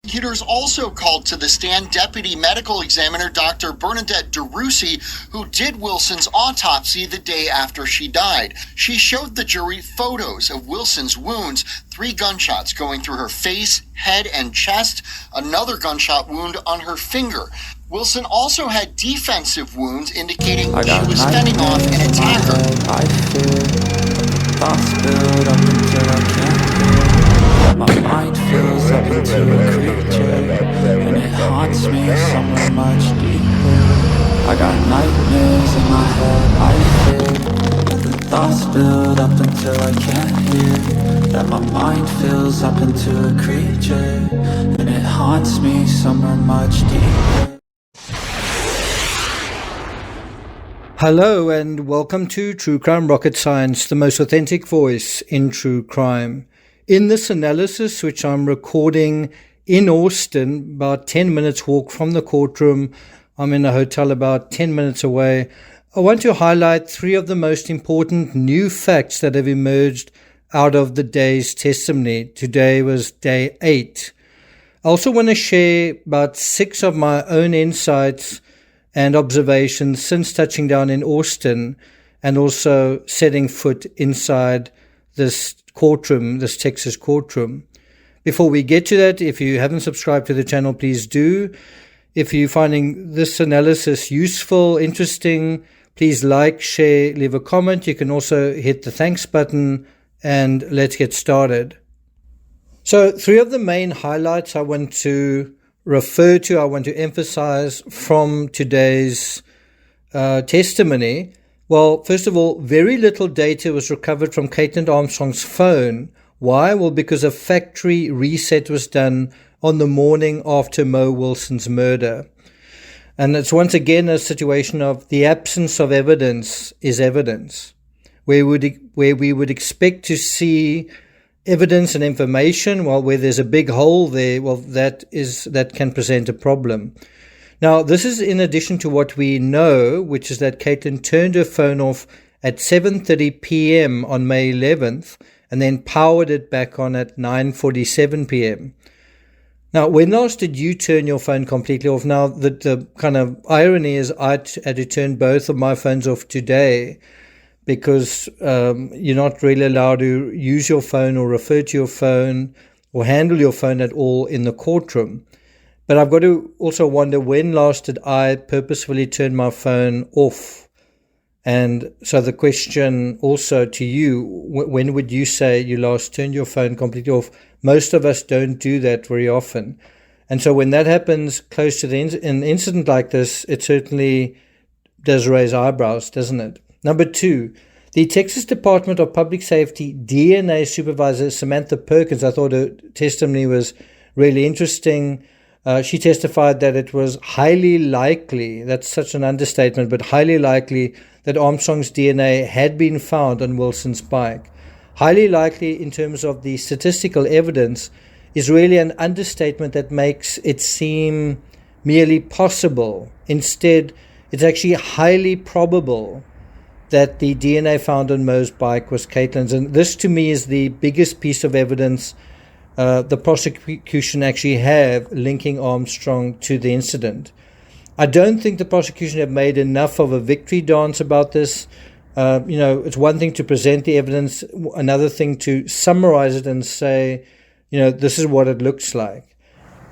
Prosecutors also called to the stand Deputy Medical Examiner Dr. Bernadette DeRusi, who did Wilson's autopsy the day after she died. She showed the jury photos of Wilson's wounds, 3 gunshots going through her face, head, and chest, another gunshot wound on her finger. Wilson also had defensive wounds indicating she was fending off an attacker. I feel thoughts build up until I can't hear. My mind fills up into a creature, and it haunts me somewhere much deeper. I got nightmares in my head, I fear. The thoughts build up until I can't hear. That my mind fills up into a creature, and it haunts me somewhere much deeper. Hello and welcome to True Crime Rocket Science, the most authentic voice in true crime. In this analysis, which I'm recording in Austin, about 10 minutes walk from the courtroom, I'm in a hotel about 10 minutes away, I want to highlight 3 of the most important new facts that have emerged out of the day's testimony. Today was day 8. I also want to share about 6 of my own insights and observations since touching down in Austin and also setting foot inside this courtroom, this Texas courtroom. Before we get to that, if you haven't subscribed to the channel, please do. If you're finding this analysis useful, interesting, please like, share, leave a comment. You can also hit the thanks button, and let's get started. So 3 of the main highlights I want to refer to, I want to emphasize from today's testimony. Well, first of all, very little data was recovered from KAITLIN Armstrong's phone. Why? Well, because a factory reset was done on the morning after Mo Wilson's murder. And it's once again a situation of the absence of evidence is evidence, where we would expect to see evidence and information, well, where there's a big hole there, well, that can present a problem. Now, this is in addition to what we know, which is that KAITLIN turned her phone off at 7:30 p.m. on May 11th and then powered it back on at 9:47 p.m. Now, when last did you turn your phone completely off? Now, the kind of irony is I had to turn both of my phones off today because you're not really allowed to use your phone or refer to your phone or handle your phone at all in the courtroom. But I've got to also wonder, when last did I purposefully turn my phone off? And so the question also to you, when would you say you last turned your phone completely off? Most of us don't do that very often. And so when that happens close to an incident like this, it certainly does raise eyebrows, doesn't it? Number 2, the Texas Department of Public Safety DNA supervisor Samantha Perkins, I thought her testimony was really interesting. She testified that it was highly likely, that's such an understatement, but highly likely that Armstrong's DNA had been found on Wilson's bike. Highly likely in terms of the statistical evidence is really an understatement that makes it seem merely possible. Instead, it's actually highly probable that the DNA found on Mo's bike was KAITLIN's. And this to me is the biggest piece of evidence the prosecution actually have linking Armstrong to the incident. I don't think the prosecution have made enough of a victory dance about this. It's one thing to present the evidence, another thing to summarize it and say, this is what it looks like.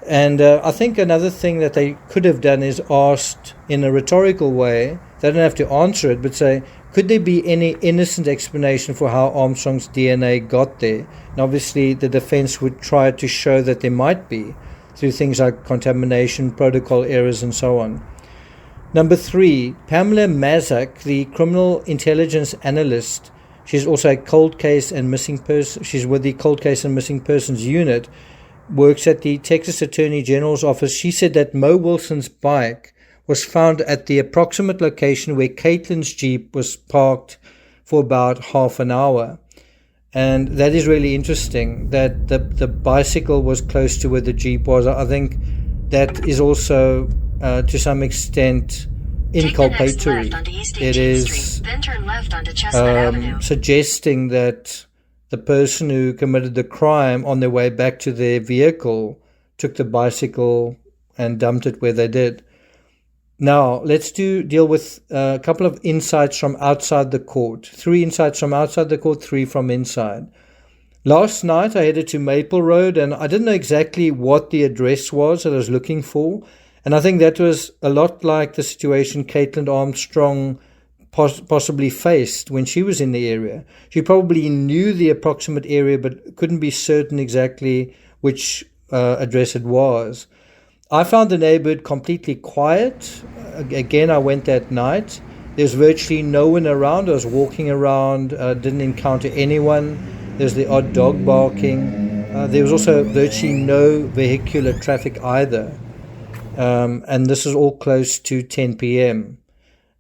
And I think another thing that they could have done is asked in a rhetorical way, they don't have to answer it, but say, could there be any innocent explanation for how Armstrong's DNA got there? And obviously the defense would try to show that there might be, through things like contamination, protocol errors, and so on. Number 3, Pamela Mazak, the criminal intelligence analyst, she's also a cold case and missing person. She's with the cold case and missing persons unit, works at the Texas Attorney General's office. She said that Mo Wilson's bike was found at the approximate location where KAITLIN's Jeep was parked for about half an hour. And that is really interesting, that the bicycle was close to where the Jeep was. I think that is also, to some extent, inculpatory. It is suggesting that the person who committed the crime on their way back to their vehicle took the bicycle and dumped it where they did. Now, let's deal with a couple of insights from outside the court. 3 insights from outside the court, 3 from inside. Last night, I headed to Maple Road, and I didn't know exactly what the address was that I was looking for. And I think that was a lot like the situation KAITLIN Armstrong possibly faced when she was in the area. She probably knew the approximate area, but couldn't be certain exactly which address it was. I found the neighborhood completely quiet. Again, I went that night. There's virtually no one around. I was walking around, didn't encounter anyone. There's the odd dog barking. There was also virtually no vehicular traffic either. And this is all close to 10 p.m.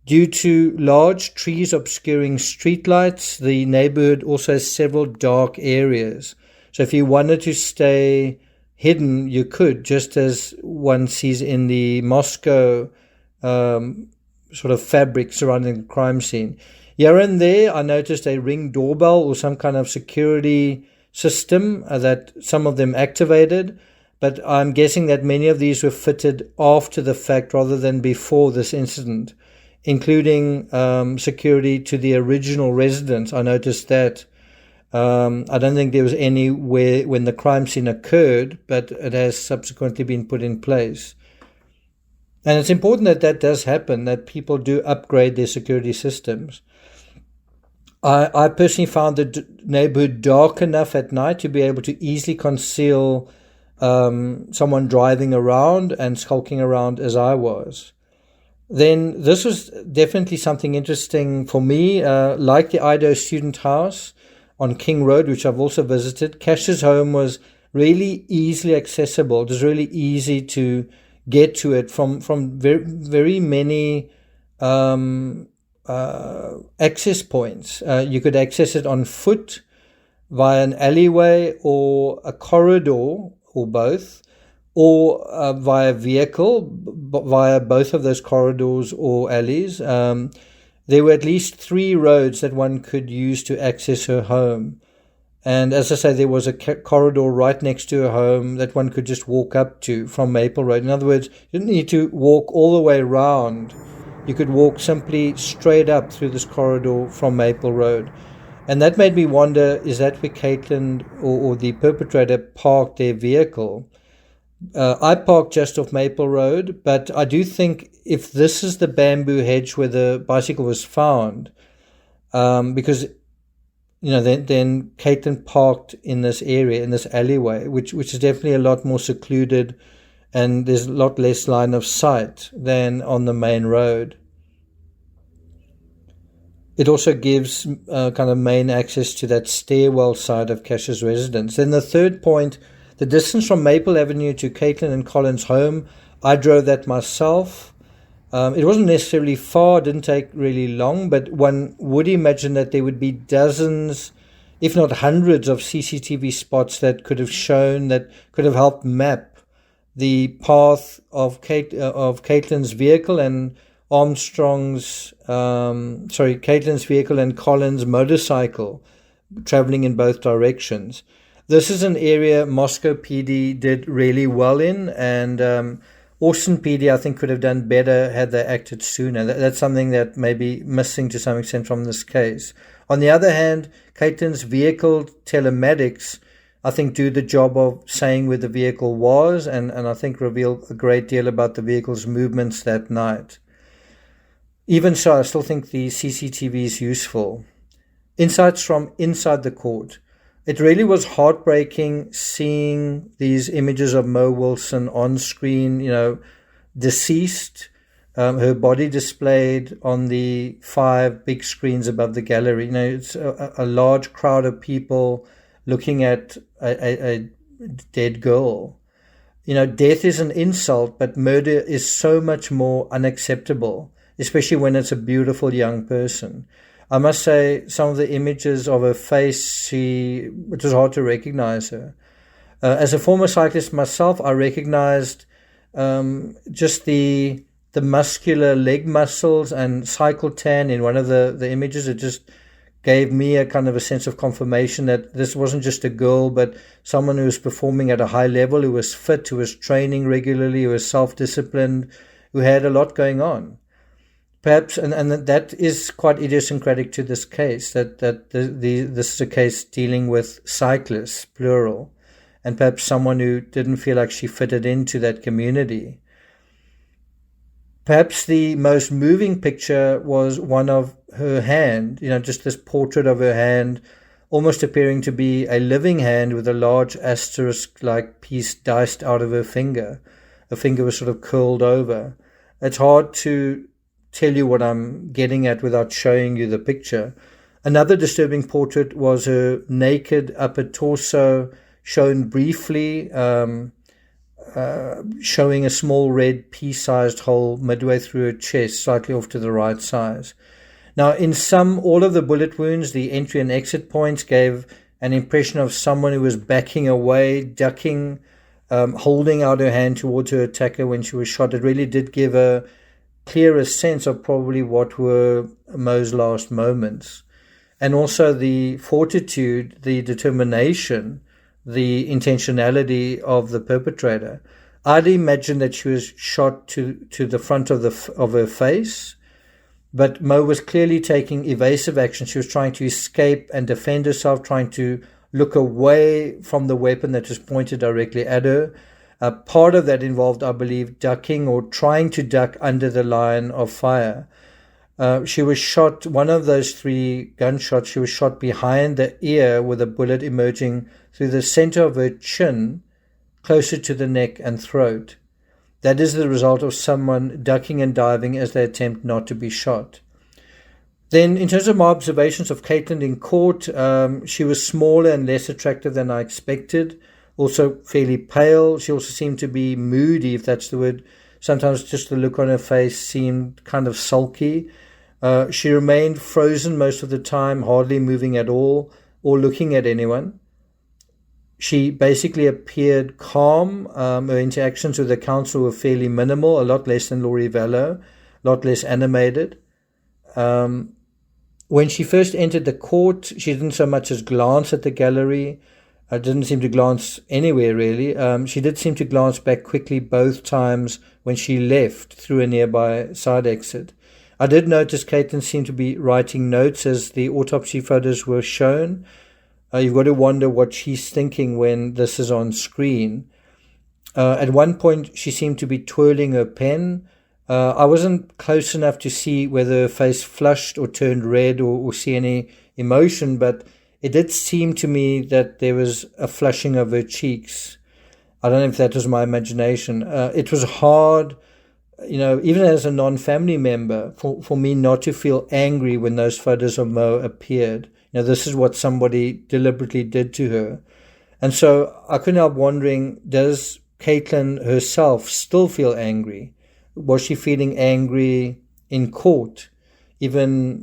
Due to large trees obscuring streetlights, the neighborhood also has several dark areas. So if you wanted to stay hidden, you could, just as one sees in the Moscow sort of fabric surrounding the crime scene. Here and there, I noticed a Ring doorbell or some kind of security system that some of them activated, but I'm guessing that many of these were fitted after the fact rather than before this incident, including security to the original residence. I noticed that. I don't think there was any where when the crime scene occurred, but it has subsequently been put in place. And it's important that that does happen, that people do upgrade their security systems. I personally found the neighborhood dark enough at night to be able to easily conceal someone driving around and skulking around as I was. Then this was definitely something interesting for me, like the Idaho Student House on King Road, which I've also visited. Cash's home was really easily accessible. It was really easy to get to it from very, very many access points. You could access it on foot, via an alleyway or a corridor, or both, or via vehicle, via both of those corridors or alleys. There were at least 3 roads that one could use to access her home. And as I say, there was a corridor right next to her home that one could just walk up to from Maple Road. In other words, you didn't need to walk all the way around. You could walk simply straight up through this corridor from Maple Road. And that made me wonder, is that where KAITLIN or the perpetrator parked their vehicle? I parked just off Maple Road, but I do think if this is the bamboo hedge where the bicycle was found, because then KAITLIN parked in this area, in this alleyway, which is definitely a lot more secluded, and there's a lot less line of sight than on the main road. It also gives kind of main access to that stairwell side of Cash's residence. Then the third point, the distance from Maple Avenue to KAITLIN and Colin's home, I drove that myself. It wasn't necessarily far, didn't take really long, but one would imagine that there would be dozens, if not hundreds, of CCTV spots that could have shown, that could have helped map the path of KAITLIN's vehicle and KAITLIN's vehicle and Colin's motorcycle traveling in both directions. This is an area Moscow PD did really well in, and Austin PD, I think, could have done better had they acted sooner. That's something that may be missing to some extent from this case. On the other hand, KAITLIN's vehicle telematics, I think, do the job of saying where the vehicle was, and I think reveal a great deal about the vehicle's movements that night. Even so, I still think the CCTV is useful. Insights from inside the court. It really was heartbreaking seeing these images of Mo Wilson on screen, deceased, her body displayed on the 5 big screens above the gallery. It's a large crowd of people looking at a dead girl. Death is an insult, but murder is so much more unacceptable, especially when it's a beautiful young person. I must say, some of the images of her face, it was hard to recognize her. As a former cyclist myself, I recognized just the muscular leg muscles and cycle tan in one of the images. It just gave me a kind of a sense of confirmation that this wasn't just a girl, but someone who was performing at a high level, who was fit, who was training regularly, who was self-disciplined, who had a lot going on. Perhaps, and that is quite idiosyncratic to this case, that this is a case dealing with cyclists, plural, and perhaps someone who didn't feel like she fitted into that community. Perhaps the most moving picture was one of her hand, just this portrait of her hand, almost appearing to be a living hand with a large asterisk-like piece diced out of her finger. Her finger was sort of curled over. It's hard to tell you what I'm getting at without showing you the picture. Another disturbing portrait was her naked upper torso, shown briefly, showing a small red pea-sized hole midway through her chest, slightly off to the right side. Now, in all of the bullet wounds, the entry and exit points gave an impression of someone who was backing away, ducking, holding out her hand towards her attacker when she was shot. It really did give a clearer sense of probably what were Mo's last moments. And also the fortitude, the determination, the intentionality of the perpetrator. I'd imagine that she was shot to the front of her face, but Mo was clearly taking evasive action. She was trying to escape and defend herself, trying to look away from the weapon that was pointed directly at her. Part of that involved, I believe, ducking or trying to duck under the line of fire. She was shot, one of those 3 gunshots, she was shot behind the ear with a bullet emerging through the center of her chin, closer to the neck and throat. That is the result of someone ducking and diving as they attempt not to be shot. Then, in terms of my observations of KAITLIN in court, she was smaller and less attractive than I expected. Also fairly pale. She also seemed to be moody, if that's the word. Sometimes just the look on her face seemed kind of sulky. She remained frozen most of the time, hardly moving at all or looking at anyone. She basically appeared calm. Her interactions with the counsel were fairly minimal, a lot less than Laurie Vallow, a lot less animated. When she first entered the court, she didn't so much as glance at the gallery. Didn't seem to glance anywhere, really. She did seem to glance back quickly both times when she left through a nearby side exit. I did notice KAITLIN seemed to be writing notes as the autopsy photos were shown. You've got to wonder what she's thinking when this is on screen. At one point, she seemed to be twirling her pen. I wasn't close enough to see whether her face flushed or turned red or see any emotion, but it did seem to me that there was a flushing of her cheeks. I don't know if that was my imagination. It was hard, even as a non-family member, for me not to feel angry when those photos of Mo appeared. This is what somebody deliberately did to her. And so I couldn't help wondering, does KAITLIN herself still feel angry? Was she feeling angry in court, even,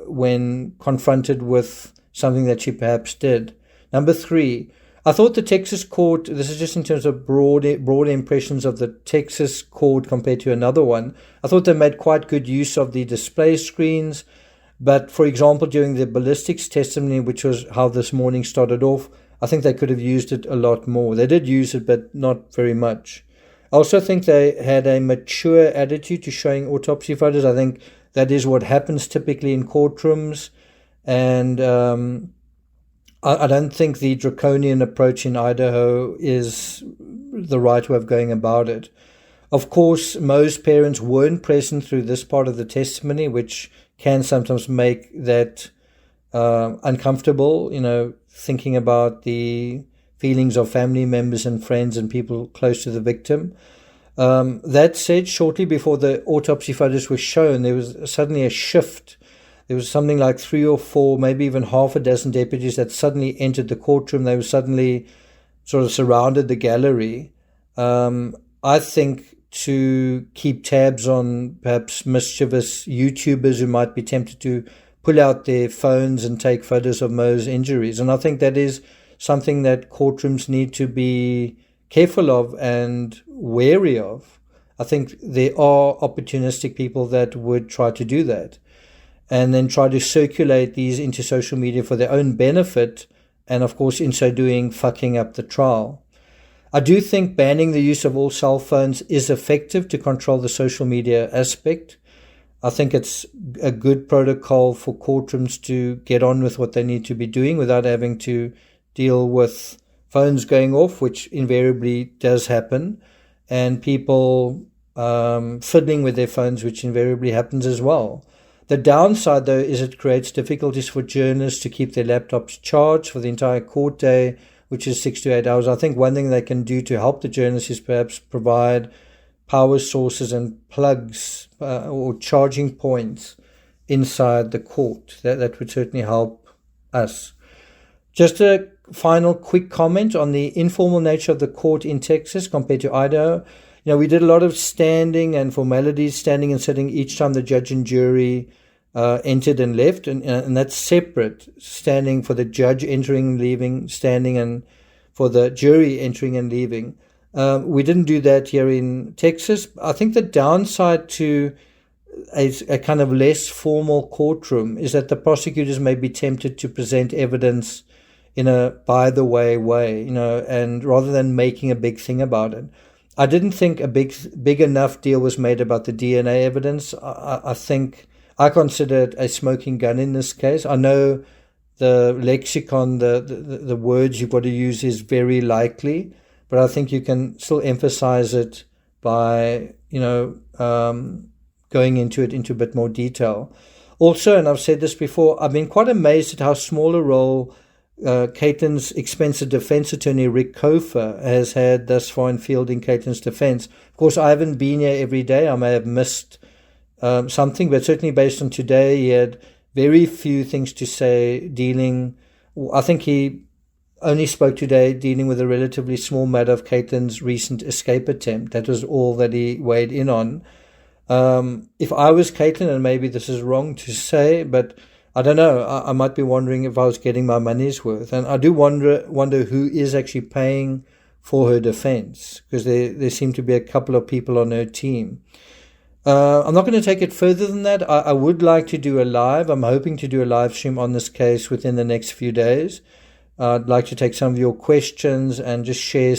when confronted with something that she perhaps did? Number 3, I thought the Texas court, this is just in terms of broad impressions of the Texas court compared to another one, I thought they made quite good use of the display screens. But, for example, during the ballistics testimony, which was how this morning started off, I think they could have used it a lot more. They did use it, but not very much. I also think they had a mature attitude to showing autopsy photos. I think that is what happens typically in courtrooms. And I don't think the draconian approach in Idaho is the right way of going about it. Of course, most parents weren't present through this part of the testimony, which can sometimes make that uncomfortable, thinking about the feelings of family members and friends and people close to the victim. That said, shortly before the autopsy photos were shown, there was suddenly a shift. There was something like 3 or 4, maybe even half a dozen deputies that suddenly entered the courtroom. They were suddenly sort of surrounded the gallery. I think to keep tabs on perhaps mischievous YouTubers who might be tempted to pull out their phones and take photos of Mo's injuries. And I think that is something that courtrooms need to be careful of and wary of. I think there are opportunistic people that would try to do that. and then try to circulate these into social media for their own benefit, and of course in so doing fucking up the trial. I do think banning the use of all cell phones is effective to control the social media aspect. I think it's a good protocol for courtrooms to get on with what they need to be doing without having to deal with phones going off, which invariably does happen, and people fiddling with their phones, which invariably happens as well. The downside, though, is it creates difficulties for journalists to keep their laptops charged for the entire court day, which is 6 to 8 hours. I think one thing they can do to help the journalists is perhaps provide power sources and plugs or charging points inside the court. That would certainly help us. Just a final quick comment on the informal nature of the court in Texas compared to Idaho. We did a lot of standing and formalities, standing and sitting each time the judge and jury entered and left, and that's separate. Standing for the judge entering and leaving, standing and for the jury entering and leaving. We didn't do that here in Texas. I think the downside to a kind of less formal courtroom is that the prosecutors may be tempted to present evidence in a by-the-way way, and rather than making a big thing about it. I didn't think a big enough deal was made about the DNA evidence. I consider it a smoking gun in this case. I know the lexicon, the words you've got to use is very likely, but I think you can still emphasize it by, going into a bit more detail. Also, and I've said this before, I've been quite amazed at how small a role KAITLIN's expensive defense attorney, Rick Kofer, has had thus far in fielding KAITLIN's defense. Of course, I haven't been here every day. I may have missed something, but certainly based on today, he had very few things to say I think he only spoke today dealing with a relatively small matter of KAITLIN's recent escape attempt. That was all that he weighed in on. If I was KAITLIN, and maybe this is wrong to say, but I don't know, I might be wondering if I was getting my money's worth. And I do wonder who is actually paying for her defense, because there seem to be a couple of people on her team. I'm not going to take it further than that. I would like to do a live. I'm hoping to do a live stream on this case within the next few days. I'd like to take some of your questions and just share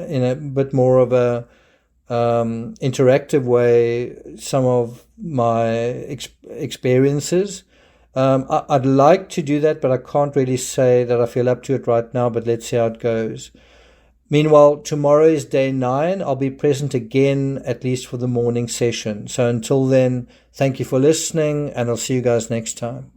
in a bit more of a interactive way some of my experiences. I'd like to do that, but I can't really say that I feel up to it right now, but let's see how it goes. Meanwhile, tomorrow is day 9. I'll be present again, at least for the morning session. So until then, thank you for listening, and I'll see you guys next time.